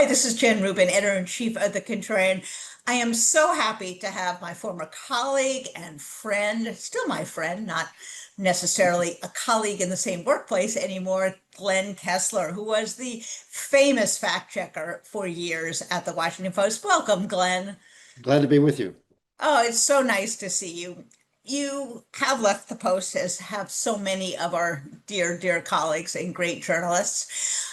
Hi, this is Jen Rubin, editor-in-chief of The Contrarian. I am so happy to have my former colleague and friend, still my friend, not necessarily a colleague in the same workplace anymore, Glenn Kessler, who was the famous fact checker for years at the Washington Post. Welcome, Glenn. Glad to be with you. Oh, it's so nice to see you. You have left the Post, as have so many of our dear, dear colleagues and great journalists.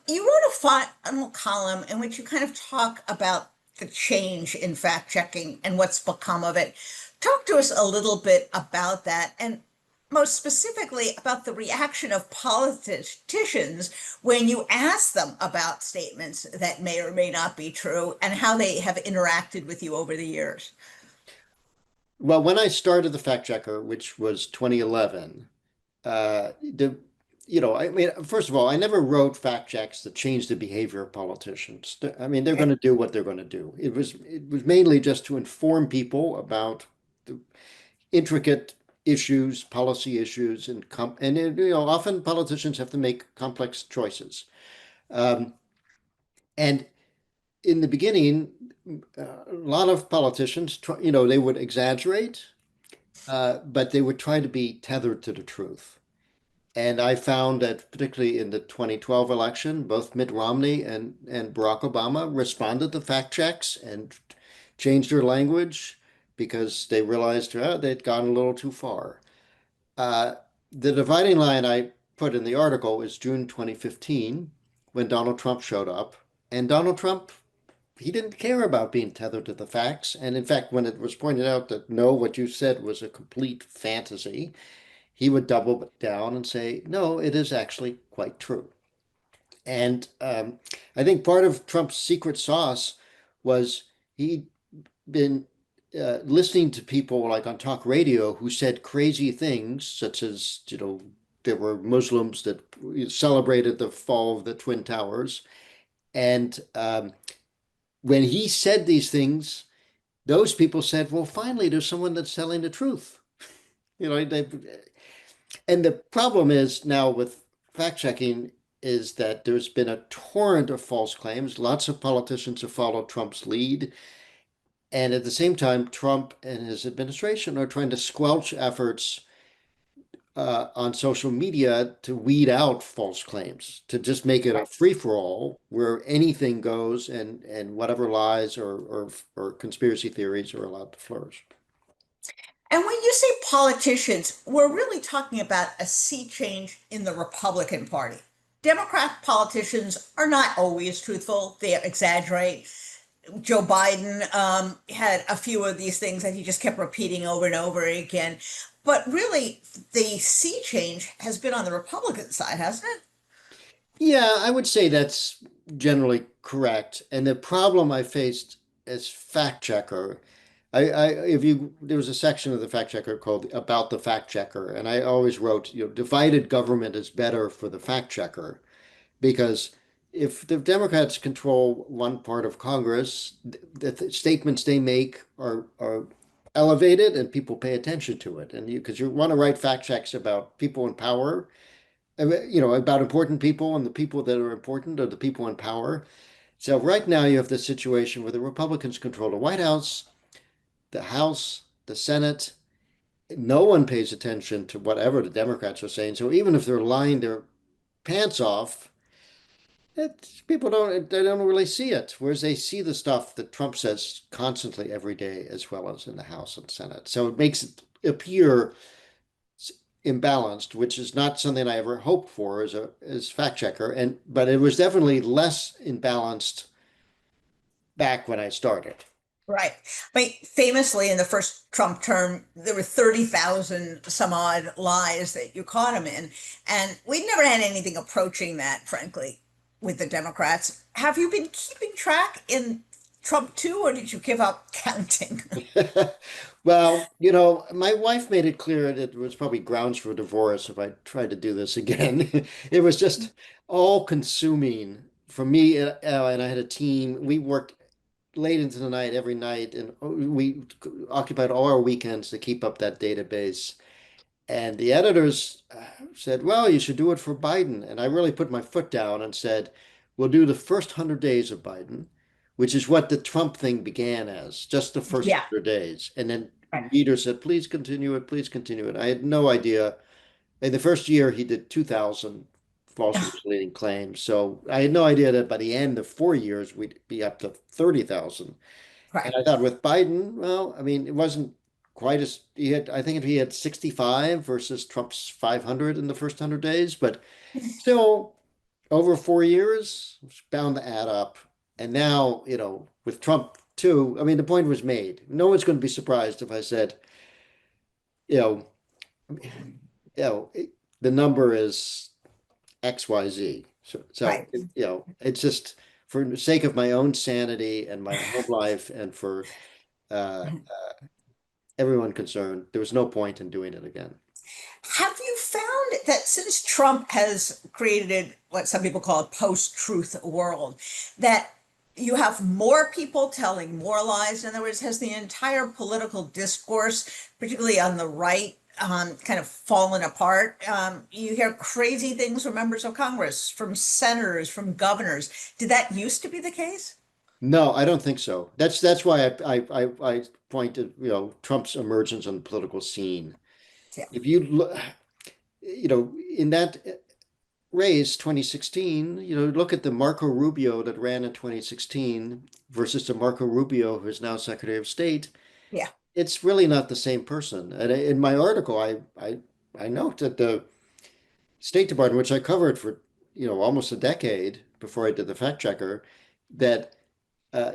You wrote a final column in which you kind of talk about the change in fact checking and what's become of it. Talk to us a little bit about that, and most specifically about the reaction of politicians when you ask them about statements that may or may not be true and how they have interacted with you over the years. Well, when I started the fact checker, which was 2011, I mean, first of all, I never wrote fact checks that changed the behavior of politicians. I mean, they're going Okay. to do what they're going to do. It was mainly just to inform people about the intricate issues, policy issues, and often politicians have to make complex choices. Um, and in the beginning, a lot of politicians, they would exaggerate, but they would try to be tethered to the truth. And I found that particularly in the 2012 election, both Mitt Romney and Barack Obama responded to fact checks and changed their language because they realized they'd gone a little too far. Uh, the dividing line I put in the article is June 2015 when Donald Trump showed up. And Donald Trump, he didn't care about being tethered to the facts. And in fact, when it was pointed out that no, what you said was a complete fantasy, he would double down and say, no, it is actually quite true. And I think part of Trump's secret sauce was he'd been listening to people like on talk radio who said crazy things, such as, there were Muslims that celebrated the fall of the Twin Towers. And when he said these things, those people said, well, finally, there's someone that's telling the truth. They, and the problem is now with fact checking is that there's been a torrent of false claims. Lots of politicians have followed Trump's lead. And at the same time, Trump and his administration are trying to squelch efforts on social media to weed out false claims, to just make it a free-for-all where anything goes and whatever lies or conspiracy theories are allowed to flourish. And when you say politicians, we're really talking about a sea change in the Republican Party. Democrat politicians are not always truthful, they exaggerate. Joe Biden had a few of these things that he just kept repeating over and over again. But really, the sea change has been on the Republican side, hasn't it? Yeah, I would say that's generally correct. And the problem I faced as fact checker, if you, there was a section of the fact checker called About the Fact Checker, and I always wrote, divided government is better for the fact checker because if the Democrats control one part of Congress, the statements they make are elevated and people pay attention to it. And because you want to write fact checks about people in power, about important people, and the people that are important are the people in power. So right now you have this situation where the Republicans control the White House, the Senate. No one pays attention to whatever the Democrats are saying. So even if they're lying their pants off, people don't really see it. Whereas they see the stuff that Trump says constantly every day, as well as in the House and Senate. So it makes it appear imbalanced, which is not something I ever hoped for as fact checker. But it was definitely less imbalanced back when I started. Right. I mean, famously, in the first Trump term, there were 30,000 some odd lies that you caught him in. And we never had anything approaching that, frankly, with the Democrats. Have you been keeping track in Trump too, or did you give up counting? Well, my wife made it clear that it was probably grounds for divorce if I tried to do this again. It was just all consuming for me, and I had a team. We worked late into the night every night, and we occupied all our weekends to keep up that database. And the editors said, well, you should do it for Biden. And I really put my foot down and said, we'll do the first 100 days of Biden, which is what the Trump thing began as, just the first Yeah, 100 days. And then right. readers said, please continue it. I had no idea. In the first year, he did 2,000 false and misleading claims. So I had no idea that by the end of 4 years, we'd be up to 30,000. And Right. I thought with Biden, well, I mean, it wasn't quite as he had, I think if he had 65 versus Trump's 500 in the first 100 days, but still over 4 years, it's bound to add up. And now, with Trump too, I mean, the point was made. No one's going to be surprised if I said, you know, you know, the number is XYZ. So, Right. it's just for the sake of my own sanity and my home life and for uh, everyone concerned, there was no point in doing it again. Have you found that since Trump has created what some people call a post-truth world, that you have more people telling more lies? In other words, has the entire political discourse, particularly on the right, kind of fallen apart? You hear crazy things from members of Congress, from senators, from governors. Did that used to be the case? No, I don't think so. That's why I pointed, Trump's emergence on the political scene. Yeah. If you look, in that race, 2016, look at the Marco Rubio that ran in 2016 versus the Marco Rubio who is now Secretary of State. Yeah. It's really not the same person. And in my article, I note that the State Department, which I covered for, almost a decade before I did the fact checker, that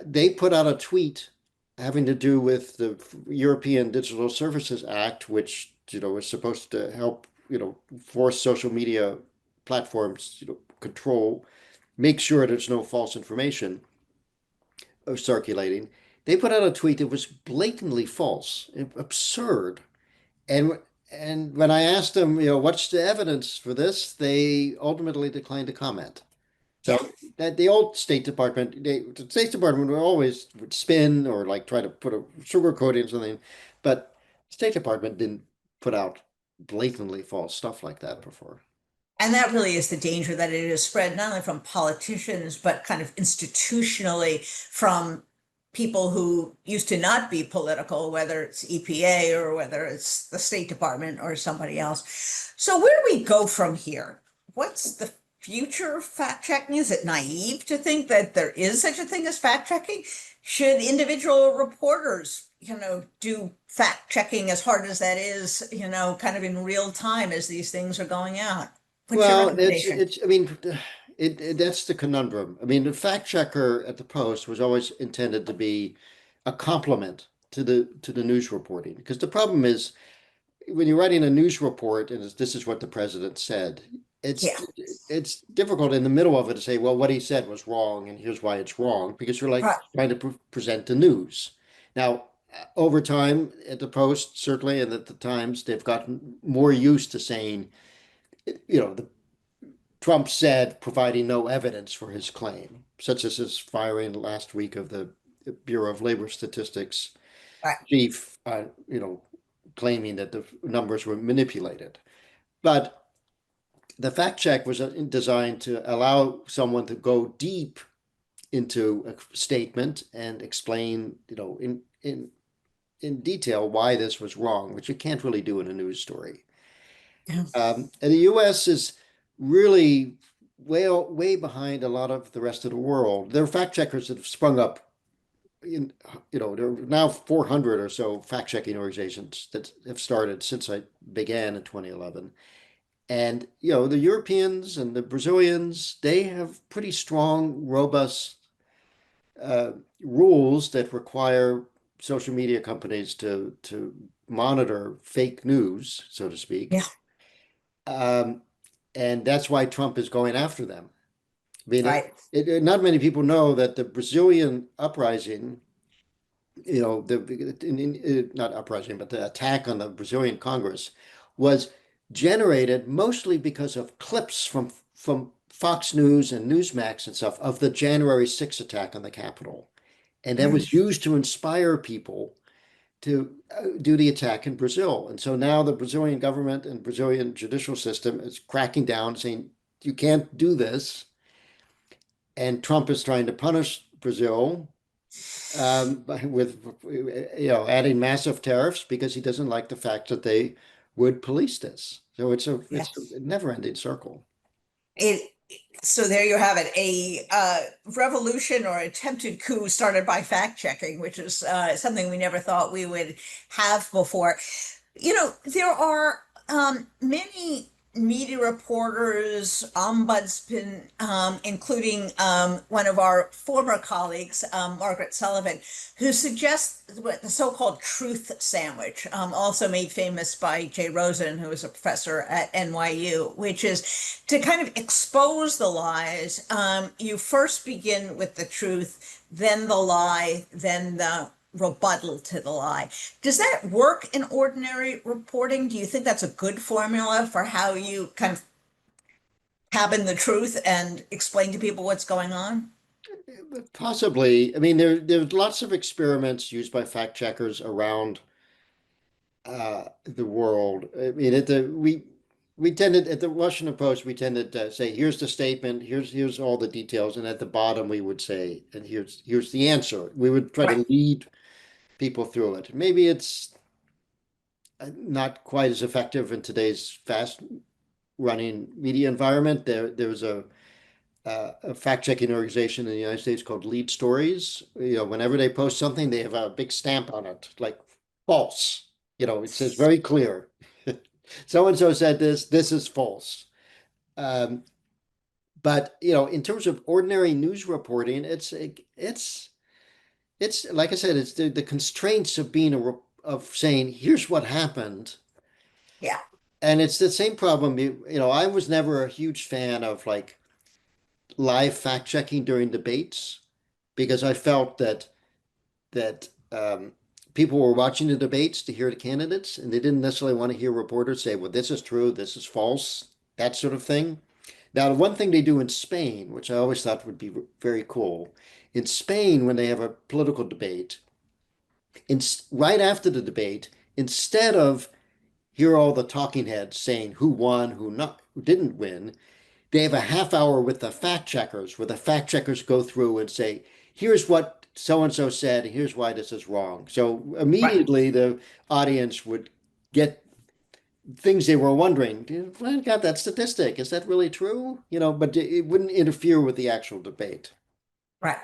they put out a tweet having to do with the European Digital Services Act, which, is supposed to help, force social media platforms, control, make sure there's no false information circulating. They put out a tweet that was blatantly false, absurd. And and when I asked them, what's the evidence for this, they ultimately declined to comment. Yeah. So that the old State Department, the State Department would spin or like try to put a sugar coating or something, but State Department didn't put out blatantly false stuff like that before. And that really is the danger that it is spread not only from politicians, but kind of institutionally from people who used to not be political, whether it's EPA or whether it's the State Department or somebody else. So where do we go from here? What's the future of fact checking? Is it naive to think that there is such a thing as fact checking? Should individual reporters, do fact checking as hard as that is, kind of in real time as these things are going out? What's your Well, recommendation? I mean, that's the conundrum. I mean, the fact checker at the Post was always intended to be a complement to the news reporting, because the problem is when you're writing a news report and this is what the president said, Yeah, it's difficult in the middle of it to say, well, what he said was wrong and here's why it's wrong, because you're like right. trying to present the news. Now, over time at the Post, certainly, and at the Times, they've gotten more used to saying, the Trump said, providing no evidence for his claim, such as his firing last week of the Bureau of Labor Statistics Right. chief, claiming that the numbers were manipulated. But the fact check was designed to allow someone to go deep into a statement and explain, in detail why this was wrong, which you can't really do in a news story. Yeah. And the U.S. is really way behind a lot of the rest of the world. There are fact checkers that have sprung up there are now 400 or so fact checking organizations that have started since I began in 2011. And, the Europeans and the Brazilians, they have pretty strong, robust uh, rules that require social media companies to monitor fake news, so to speak. Yeah. Um, and that's why Trump is going after them. I mean, Right. not many people know that the Brazilian uprising, not uprising, but the attack on the Brazilian Congress was generated mostly because of clips from Fox News and Newsmax and stuff of the January 6th attack on the Capitol. And that Mm. was used to inspire people to do the attack in Brazil. And so now the Brazilian government and Brazilian judicial system is cracking down, saying, you can't do this. and Trump is trying to punish Brazil with adding massive tariffs because he doesn't like the fact that they would police this. So it's a Yes. never-ending circle. It, so there you have it, a revolution or attempted coup started by fact checking, which is something we never thought we would have before. There are many media reporters, ombudsmen, including one of our former colleagues, Margaret Sullivan, who suggests what the so-called truth sandwich, also made famous by Jay Rosen, who is a professor at NYU, which is to kind of expose the lies. You first begin with the truth, then the lie, then the rebuttal to the lie. Does that work in ordinary reporting? Do you think that's a good formula for how you kind of cabin the truth and explain to people what's going on? Possibly. I mean, there's lots of experiments used by fact checkers around the world. I mean, we tended at the Washington Post, we tended to say, here's the statement, here's all the details, and at the bottom we would say, and here's the answer. We would try Right, to lead people through it. Maybe it's not quite as effective in today's fast running media environment. There was a fact-checking organization in the United States called Lead Stories. Whenever they post something, they have a big stamp on it, like false. It says very clear. So and so said this is false. Um, but in terms of ordinary news reporting, it's like I said, it's the constraints of being of saying here's what happened, yeah, and it's the same problem. I was never a huge fan of like live fact checking during debates because I felt that people were watching the debates to hear the candidates, and they didn't necessarily want to hear reporters say, "Well, this is true, this is false," that sort of thing. Now, the one thing they do in Spain, which I always thought would be very cool, in Spain, when they have a political debate, right after the debate, instead of hear all the talking heads saying who won, who not, who didn't win, they have a half hour with the fact checkers, where the fact checkers go through and say, here's what so and so said, and here's why this is wrong. So right, immediately the audience would get things they were wondering. Well, I got that statistic. Is that really true? But it wouldn't interfere with the actual debate. right.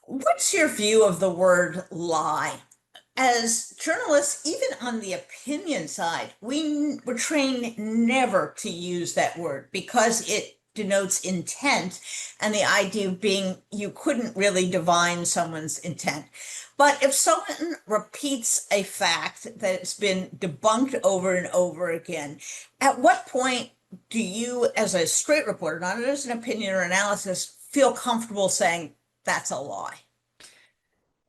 What's your view of the word lie? As journalists, even on the opinion side, we were trained never to use that word because it denotes intent, and the idea being you couldn't really divine someone's intent. But if someone repeats a fact that's been debunked over and over again, at what point do you, as a straight reporter, not as an opinion or analysis, feel comfortable saying that's a lie?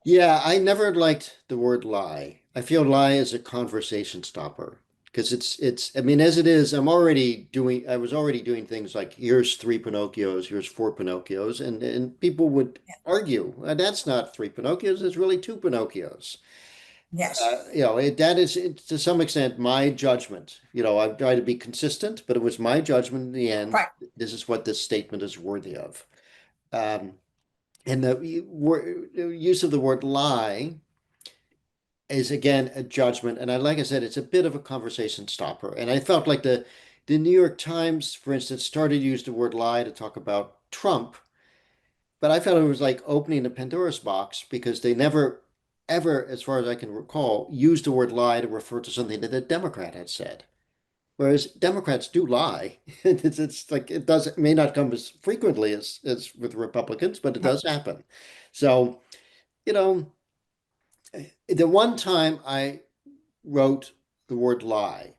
Yeah, I never liked the word lie. I feel lie is a conversation stopper because I mean, as it is, I was already doing things like here's three Pinocchios, here's four Pinocchios, and people would argue, that's not three Pinocchios, it's really two Pinocchios. Yes. That is to some extent my judgment. I've tried to be consistent, but it was my judgment in the end. Right. This is what this statement is worthy of. Um, and the use of the word lie is again a judgment. And like I said, it's a bit of a conversation stopper. And I felt like the New York Times, for instance, started to use the word lie to talk about Trump, but I felt it was like opening a Pandora's box because they never, ever, as far as I can recall, used the word lie to refer to something that a Democrat had said. Whereas Democrats do lie. It's like it may not come as frequently as with Republicans, but it does happen. So, you know, the one time I wrote the word lie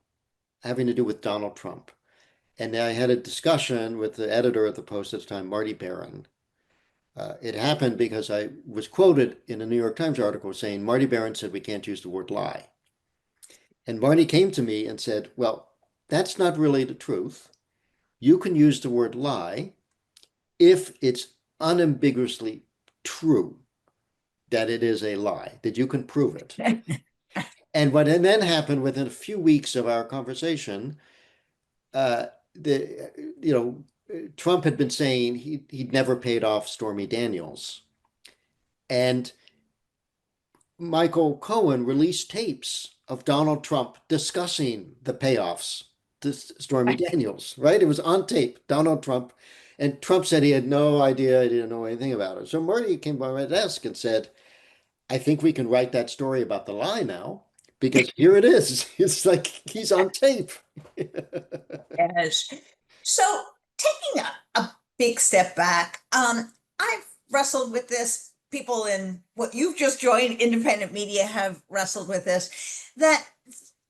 having to do with Donald Trump, and I had a discussion with the editor at the Post at the time, Marty Barron. It happened because I was quoted in a New York Times article saying Marty Barron said we can't use the word lie. And Marty came to me and said, well, that's not really the truth. You can use the word lie if it's unambiguously true that it is a lie, that you can prove it. And what then happened within a few weeks of our conversation, the Trump had been saying he'd never paid off Stormy Daniels. And Michael Cohen released tapes of Donald Trump discussing the payoffs to Stormy Right. Daniels, right? It was on tape, Donald Trump. And Trump said he had no idea, he didn't know anything about it. So Marty came by my desk and said, I think we can write that story about the lie now because here it is. It's like he's on tape. Yes. So taking a big step back, I've wrestled with this. People in what you've just joined, independent media, have wrestled with this. That,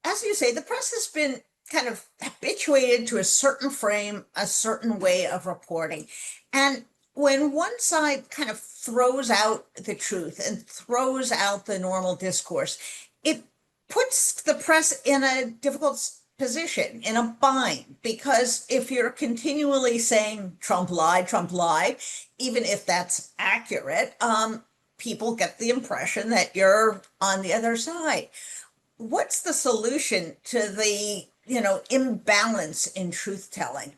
as you say, the press has been kind of habituated to a certain frame, a certain way of reporting. And when one side kind of throws out the truth and throws out the normal discourse, it puts the press in a difficult position, in a bind, because if you're continually saying Trump lied, even if that's accurate, people get the impression that you're on the other side. What's the solution to the, imbalance in truth telling?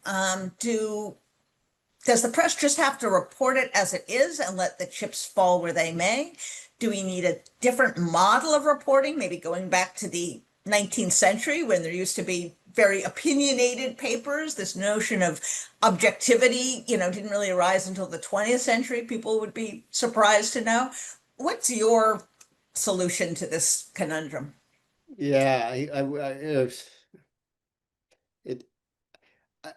Does the press just have to report it as it is and let the chips fall where they may? Do we need a different model of reporting, maybe going back to the 19th century when there used to be very opinionated papers? This notion of objectivity, didn't really arise until the 20th century. People would be surprised to know. What's your solution to this conundrum? Yeah, it,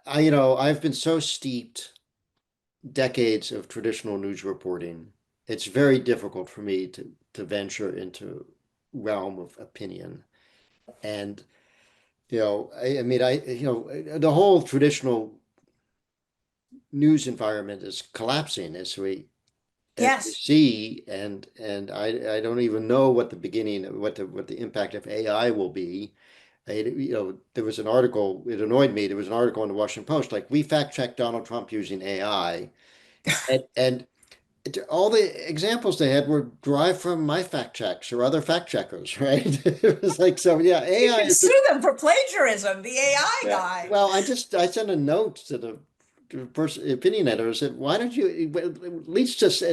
I've been so steeped decades of traditional news reporting. It's very difficult for me to venture into realm of opinion. And I mean, the whole traditional news environment is collapsing as we Yes. see, and I don't even know what the beginning, what the impact of AI will be. There was an article, it annoyed me. There was an article in the Washington Post, like we fact checked Donald Trump using AI, and all the examples they had were derived from my fact checks or other fact checkers, right? It was like, so yeah, You AI can is just, sue them for plagiarism, the AI yeah. guy. Well, I sent a note to the person, opinion editor, said, why don't you at least just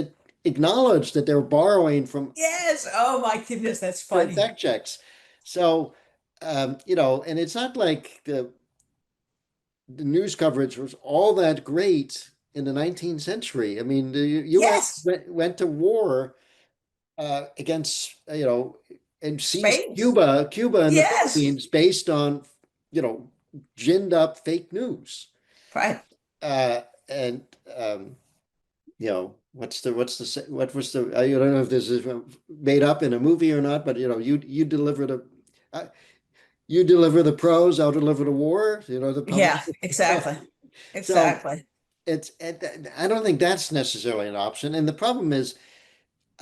acknowledge that they're borrowing Yes. Oh my goodness, that's from funny. fact checks? So, and it's not like the news coverage was all that great in the 19th century. I mean, the U.S. Yes. went to war against, and seized Space. Cuba and the Yes. Philippines based on, you know, ginned up fake news. Right. And what was the I don't know if this is made up in a movie or not, but uh, you deliver the prose, I'll deliver the war. The Yeah, publisher. exactly. So Exactly. I don't think that's necessarily an option. And the problem is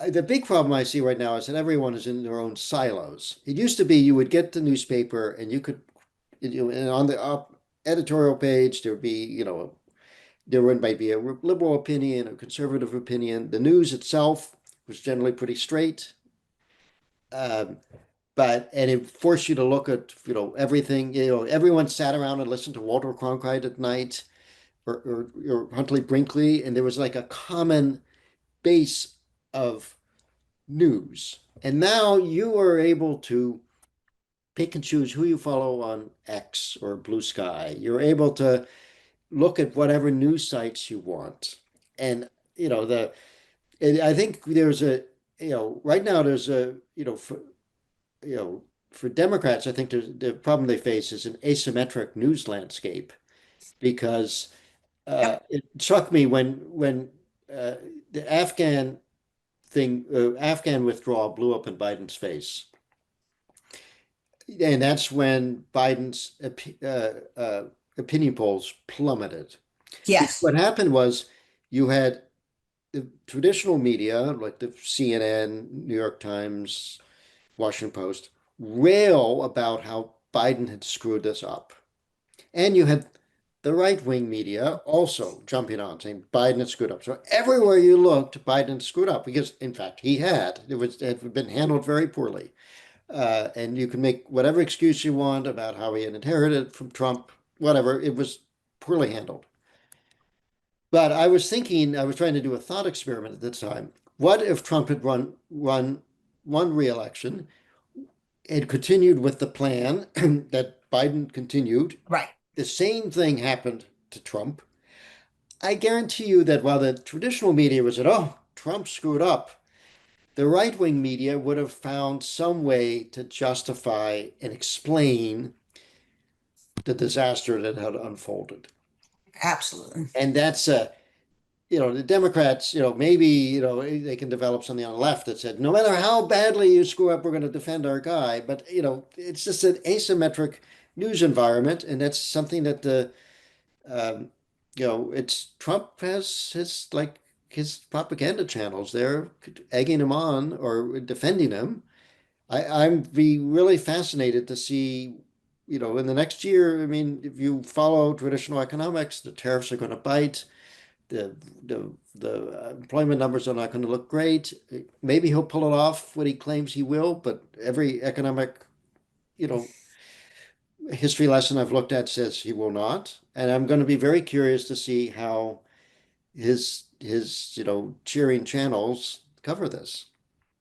the big problem I see right now is that everyone is in their own silos. It used to be you would get the newspaper and you could, and on the editorial page, there would be, there might be a liberal opinion, a conservative opinion. The news itself was generally pretty straight. Um, and it forced you to look at, everything, everyone sat around and listened to Walter Cronkite at night or Huntley Brinkley, and there was like a common base of news. And now you are able to pick and choose who you follow on X or Blue Sky. You're able to look at whatever news sites you want. And, I think there's right now there's you know, for Democrats, I think the problem they face is an asymmetric news landscape because Yep. it struck me when uh, the Afghan withdrawal blew up in Biden's face. And that's when Biden's opinion polls plummeted. Because Yes. what happened was you had the traditional media, like the CNN, New York Times, Washington Post, rail about how Biden had screwed this up. And you had the right-wing media also jumping on, saying Biden had screwed up. So everywhere you looked, Biden screwed up because, in fact, he had. It had been handled very poorly. And you can make whatever excuse you want about how he had inherited from Trump, whatever. It was poorly handled. But I was thinking, I was trying to do a thought experiment at the time. What if Trump had won re-election and continued with the plan that Biden continued? Right. The same thing happened to Trump. I guarantee you that while the traditional media was said, "Oh, Trump screwed up," the right-wing media would have found some way to justify and explain the disaster that had unfolded. Absolutely. And that's the Democrats, maybe, they can develop something on the left that said, no matter how badly you screw up, we're going to defend our guy. But, it's just an asymmetric news environment. And that's something that um, it's Trump has his propaganda channels. They're egging him on or defending him. I'm be really fascinated to see, in the next year. I mean, if you follow traditional economics, the tariffs are going to bite. The the employment numbers are not going to look great. Maybe he'll pull it off what he claims he will, but every economic, you know, history lesson I've looked at says he will not. And I'm going to be very curious to see how his cheering channels cover this.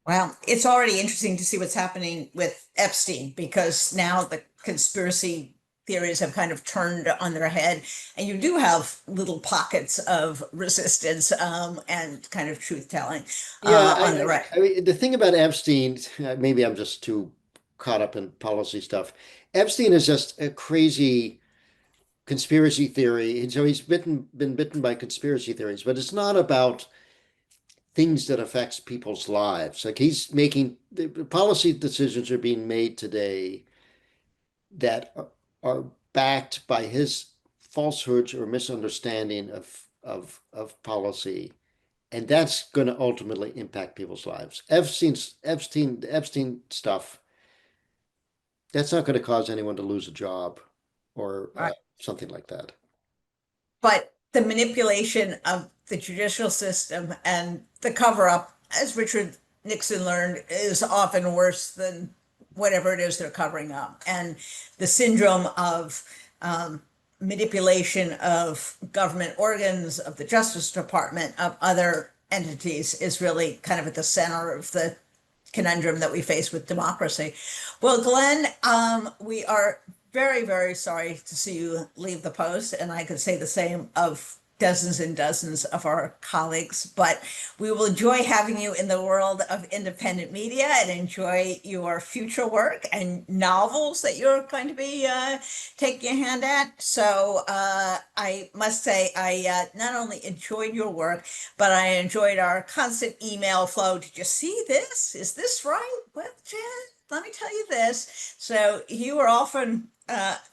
Well, it's already interesting to see what's happening with Epstein because now the conspiracy theories have kind of turned on their head, and you do have little pockets of resistance and kind of truth telling Yeah, on the right. I mean, the thing about Epstein, maybe I'm just too caught up in policy stuff. Epstein is just a crazy conspiracy theory. And so he's been bitten by conspiracy theories, but it's not about things that affects people's lives. Like he's making the policy decisions are being made today that are backed by his falsehoods or misunderstanding of policy. And that's going to ultimately impact people's lives. Epstein stuff, that's not going to cause anyone to lose a job or Right. something like that. But the manipulation of the judicial system and the cover up, as Richard Nixon learned, is often worse than whatever it is they're covering up. And the syndrome of manipulation of government organs, of the Justice Department, of other entities is really kind of at the center of the conundrum that we face with democracy. Well, Glenn, we are very, very sorry to see you leave the post, and I could say the same of dozens and dozens of our colleagues, but we will enjoy having you in the world of independent media and enjoy your future work and novels that you're going to be taking a hand at. So I must say, I not only enjoyed your work, but I enjoyed our constant email flow. Did you see this? Is this right? Well, Jen, let me tell you this. So you are often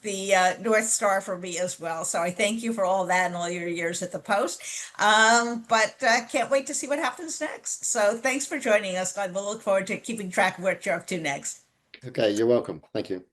the North Star for me as well. So I thank you for all that and all your years at the Post. But can't wait to see what happens next. So thanks for joining us, Glenn. We'll look forward to keeping track of what you're up to next. Okay, you're welcome. Thank you.